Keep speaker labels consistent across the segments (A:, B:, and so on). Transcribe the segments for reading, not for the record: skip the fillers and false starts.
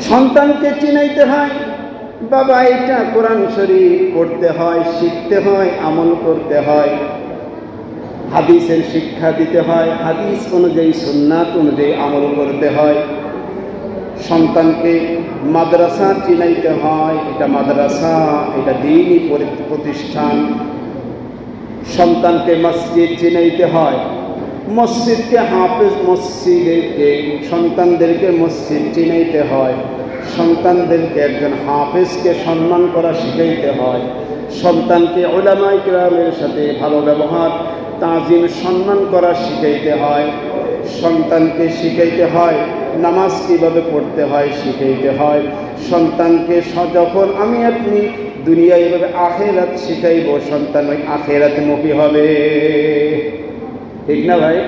A: সন্তানকে চিনাইতে হয়, বাবা এটা কোরআন শরীফ পড়তে হয়, শিখতে হয়, আমল করতে হয়, হাদিসের শিক্ষা দিতে হয়, হাদিস অনুযায়ী সুন্নাত অনুযায়ী আমল করতে হয়। সন্তানকে মাদ্রাসা চিনাইতে হয়, এটা মাদ্রাসা, এটা দ্বীনি প্রতিষ্ঠান। সন্তানকে মসজিদ চিনাইতে হয়, মসজিদকে হাফেজ, মসজিদকে সন্তানদেরকে মসজিদ চিনাইতে হয়, সন্তানদেরকে একজন হাফেজকে সম্মান করা শিখাইতে হয়, সন্তানকে উলামায়ে কেরামের সাথে ভালো ব্যবহার, তাজিম, সম্মান করা শিখাইতে হয়। সন্তানকে শিখাইতে হয় নামাজ কীভাবে পড়তে হয়, শিখাইতে হয়। সন্তানকে যখন আমি আপনি দুনিয়ায় এভাবে আখেরাত শিখাইব, সন্তান ওই আখেরাতমুখী হবে, ঠিক না ভাই?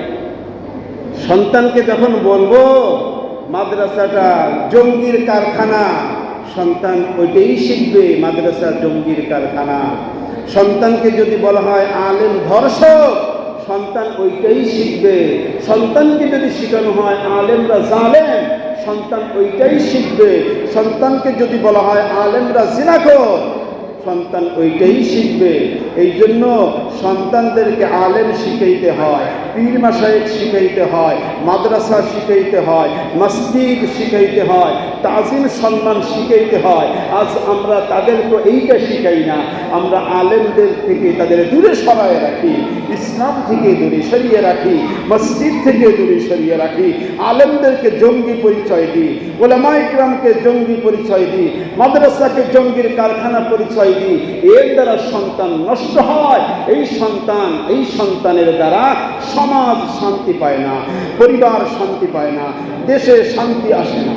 A: সন্তানকে যখন বলবো মাদ্রাসাটা জঙ্গির কারখানা, সন্তান ওইটাই শিখবে, মাদ্রাসা জঙ্গির কারখানা। সন্তানকে যদি বলা হয় আলেম ধর্ষক, সন্তান ওইটাই শিখবে। সন্তানকে যদি শেখানো হয় আলেমরা জালেম, সন্তান ওইটাই শিখবে। সন্তানকে যদি বলা হয় আলেমরা জিনাখোর, সন্তান ওইটাই শিখবে। এই জন্য সন্তানদেরকে আলেম শিখাইতে হয়, পীর মাশায়েখ শিখাইতে হয়, মাদ্রাসা শিখাইতে হয়, মসজিদ শিখাইতে হয়, তাজিম সম্মান শিখাইতে হয়। আজ আমরা তাদেরকে এইটা শিখাই না, আমরা আলেমদের থেকে তাদের দূরে সরায় রাখি, ইসলাম থেকে দূরে সরিয়ে রাখি, মসজিদ থেকে দূরে সরিয়ে রাখি, আলেমদেরকে জঙ্গি পরিচয় দিই, উলামায়ে কেরামকে জঙ্গি পরিচয় দিই, মাদ্রাসাকে জঙ্গির কারখানা পরিচয় দিই। এর দ্বারা সন্তান নষ্ট হয়। এই সন্তানের দ্বারা সমাজ শান্তি পায় না, পরিবার শান্তি পায় না, দেশে শান্তি আসে না।